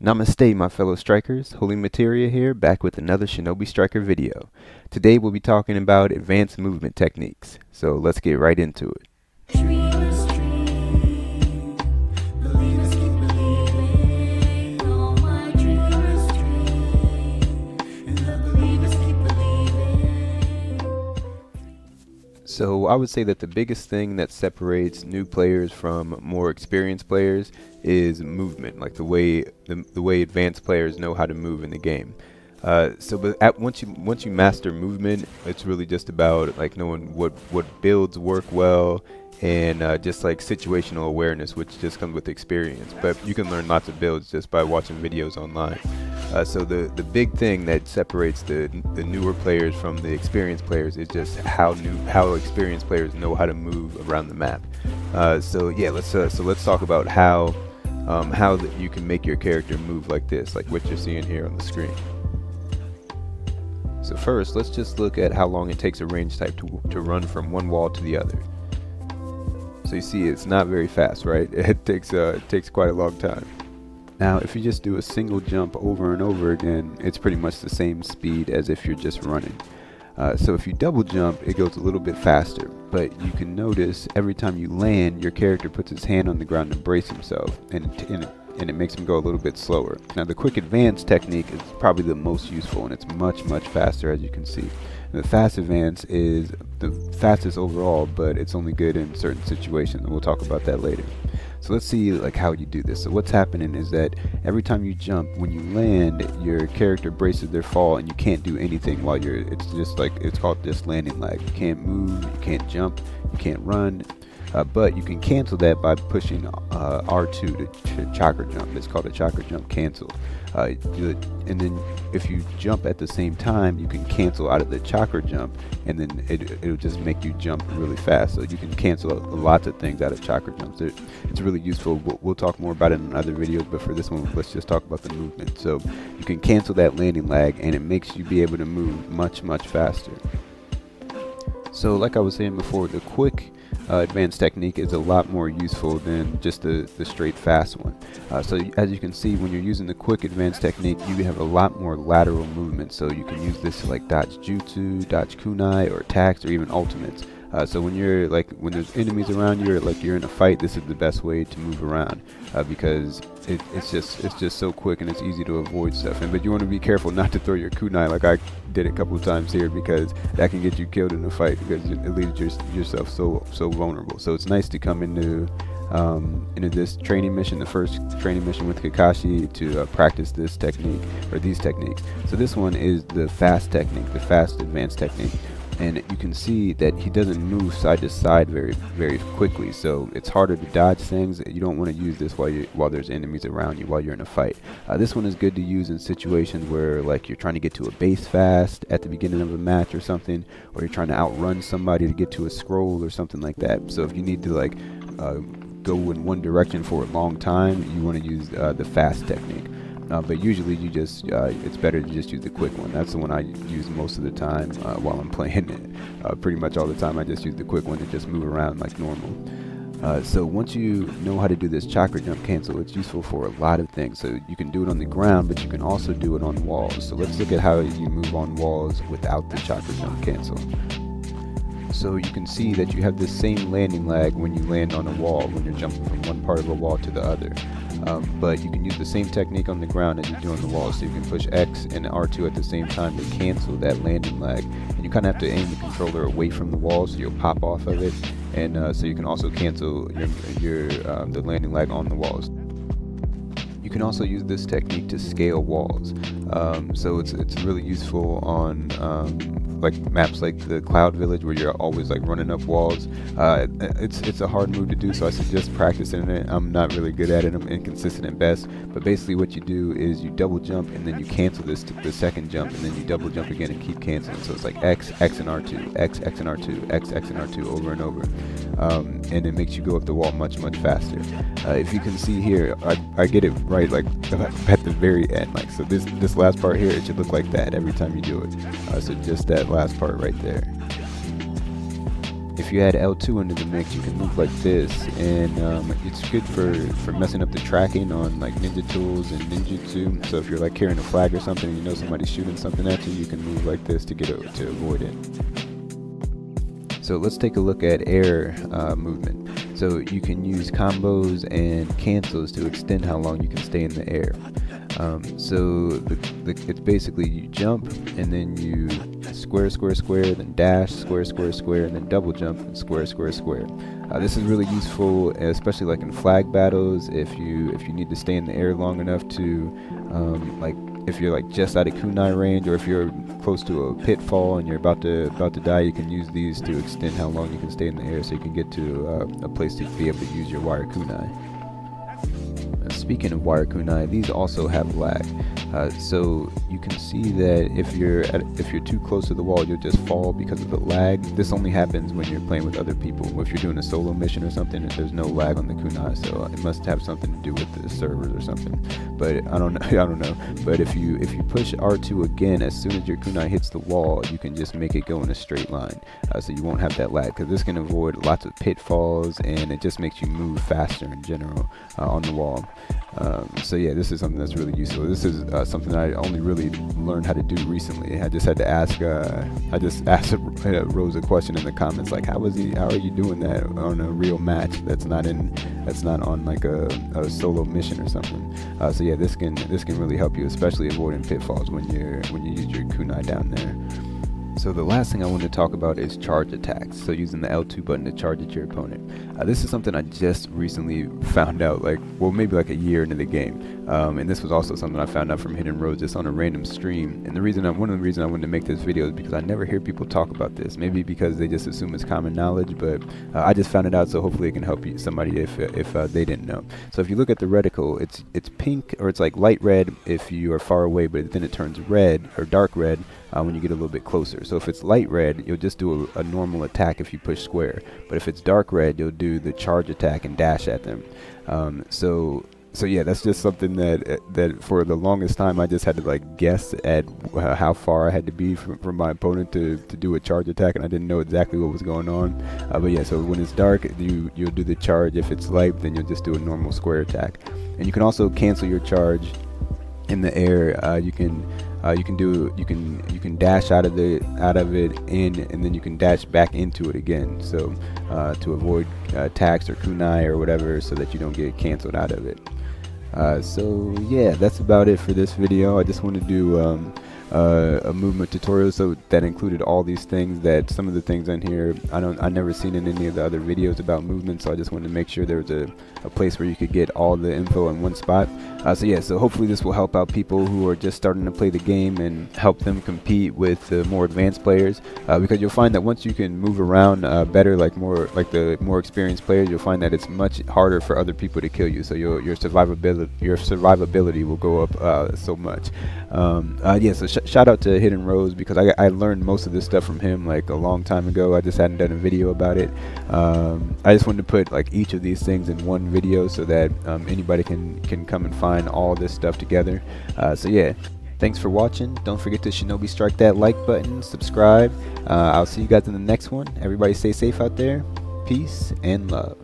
Namaste, my fellow strikers. Holy Materia here, back with another Shinobi Striker video. Today we'll be talking about advanced movement techniques, so let's get right into it. Dreamers dream, believers keep believing, all my dreamers dream, and the believers keep believing. So I would say that the biggest thing that separates new players from more experienced players is movement, like the way advanced players know how to move in the game. Once you master movement, it's really just about like knowing what builds work well, and just like situational awareness, which just comes with experience. But you can learn lots of builds just by watching videos online. So the big thing that separates the newer players from the experienced players is just how experienced players know how to move around the map. Let's talk about how you can make your character move like this, like what you're seeing here on the screen. So first, let's just look at how long it takes a range type to run from one wall to the other. So you see, it's not very fast, right? It takes quite a long time. Now, if you just do a single jump over and over again, it's pretty much the same speed as if you're just running. So if you double jump, it goes a little bit faster, but you can notice every time you land, your character puts his hand on the ground to brace himself, and it makes him go a little bit slower. Now, the quick advance technique is probably the most useful, and it's much faster, as you can see. And the fast advance is the fastest overall, but it's only good in certain situations, and we'll talk about that later. So let's see like how you do this. So what's happening is that every time you jump, when you land, your character braces their fall, and you can't do anything while it's called just landing lag. You can't move, you can't jump, you can't run. But you can cancel that by pushing R2 to chakra jump. It's called a chakra jump cancel. And then if you jump at the same time, you can cancel out of the chakra jump, and then it'll just make you jump really fast. So you can cancel lots of things out of chakra jumps. It's really useful. We'll talk more about it in other videos, but for this one, let's just talk about the movement. So you can cancel that landing lag, and it makes you be able to move much faster. So like I was saying before, the quick advanced technique is a lot more useful than just the straight fast one. As you can see, when you're using the quick advanced technique, you have a lot more lateral movement. So you can use this to like dodge jutsu, dodge kunai, or attacks, or even ultimates. So when there's enemies around you, or like you're in a fight, this is the best way to move around because it's just so quick, and it's easy to avoid stuff. But you want to be careful not to throw your kunai like I did a couple of times here, because that can get you killed in a fight, because it leaves yourself so vulnerable. So it's nice to come into this training mission, the first training mission with Kakashi, to practice this technique, or these techniques. So this one is the fast technique, the fast advanced technique. And you can see that he doesn't move side to side very quickly, so it's harder to dodge things. You don't want to use this while there's enemies around you while you're in a fight. This one is good to use in situations where like you're trying to get to a base fast at the beginning of a match or something, or you're trying to outrun somebody to get to a scroll or something like that. So if you need to like go in one direction for a long time, you want to use the fast technique. But usually it's better to just use the quick one. That's the one I use most of the time while I'm playing it. Pretty much all the time I just use the quick one to just move around like normal. So once you know how to do this chakra jump cancel, it's useful for a lot of things. So you can do it on the ground, but you can also do it on walls. So let's look at how you move on walls without the chakra jump cancel. So you can see that you have this same landing lag when you land on a wall, when you're jumping from one part of a wall to the other. But you can use the same technique on the ground as you do on the wall. So you can push X and R2 at the same time to cancel that landing lag. And you kind of have to aim the controller away from the wall so you'll pop off of it. And so you can also cancel the landing lag on the walls. You can also use this technique to scale walls. So it's really useful on like maps like the Cloud Village, where you're always like running up walls. It's a hard move to do, so I suggest practicing it. I'm not really good at it. I'm inconsistent at best. But basically what you do is you double jump, and then you cancel the second jump, and then you double jump again and keep canceling. So it's like X and R2, X and R2, X and R2 over and over. And it makes you go up the wall much faster. If you can see here, I get it right like at the very end. Like, so this last part here, it should look like that every time you do it. So just that last part right there. if you add L2 into the mix, you can move like this, and it's good for messing up the tracking on like ninja tools and ninjutsu. So if you're like carrying a flag or something and you know somebody's shooting something at you, you can move like this to to avoid it. So let's take a look at air movement. So you can use combos and cancels to extend how long you can stay in the air. So it's basically you jump and then you square, square, square, then dash, square, square, square, and then double jump and square, square, square. This is really useful, especially like in flag battles, if you need to stay in the air long enough to like if you're like just out of kunai range, or if you're close to a pitfall and you're about to die, you can use these to extend how long you can stay in the air, so you can get to a place to be able to use your wire kunai. Speaking of wire kunai, these also have lag. So you can see that if you're too close to the wall, you'll just fall because of the lag. This only happens when you're playing with other people. If you're doing a solo mission or something, there's no lag on the kunai, so it must have something to do with the servers or something. But I don't know. But if you push R2 again, as soon as your kunai hits the wall, you can just make it go in a straight line, so you won't have that lag. Because this can avoid lots of pitfalls, and it just makes you move faster in general on the wall. So yeah, this is something that's really useful. This is something I only really learned how to do recently. I just had to ask. I just asked Rose a question in the comments, like, how are you doing that on a real match that's not on like a solo mission or something? So yeah, this can really help you, especially avoiding pitfalls when you use your kunai down there. So the last thing I want to talk about is charge attacks. So using the L2 button to charge at your opponent. This is something I just recently found out, maybe like a year into the game. And this was also something I found out from Hidden Rose just on a random stream. And one of the reasons I wanted to make this video is because I never hear people talk about this. Maybe because they just assume it's common knowledge, but I just found it out, so hopefully it can help somebody if they didn't know. So if you look at the reticle, it's pink, or it's like light red if you are far away, but then it turns red or dark red when you get a little bit closer. So if it's light red, you'll just do a normal attack if you push square. But if it's dark red, you'll do the charge attack and dash at them. So yeah, that's just something that for the longest time I just had to like guess at how far I had to be from my opponent to do a charge attack, and I didn't know exactly what was going on. But yeah, so when it's dark, you'll do the charge. If it's light, then you'll just do a normal square attack. And you can also cancel your charge in the air. You can dash out of it and then you can dash back into it again, so to avoid attacks or kunai or whatever, so that you don't get canceled out of it. So yeah, that's about it for this video. I just want to do a movement tutorial, so that included all these things. That some of the things on here I never seen in any of the other videos about movement, so I just wanted to make sure there was a place where you could get all the info in one spot. So yeah, so hopefully this will help out people who are just starting to play the game and help them compete with more advanced players, because you'll find that once you can move around better, like the more experienced players, you'll find that it's much harder for other people to kill you, so your survivability will go up so much. Yeah, so shout out to Hidden Rose, because I learned most of this stuff from him like a long time ago. I just hadn't done a video about it. I just wanted to put like each of these things in one video, so that anybody can come and find all this stuff together. So yeah, thanks for watching. Don't forget to Shinobi strike that like button, subscribe. I'll see you guys in the next one. Everybody stay safe out there. Peace and love.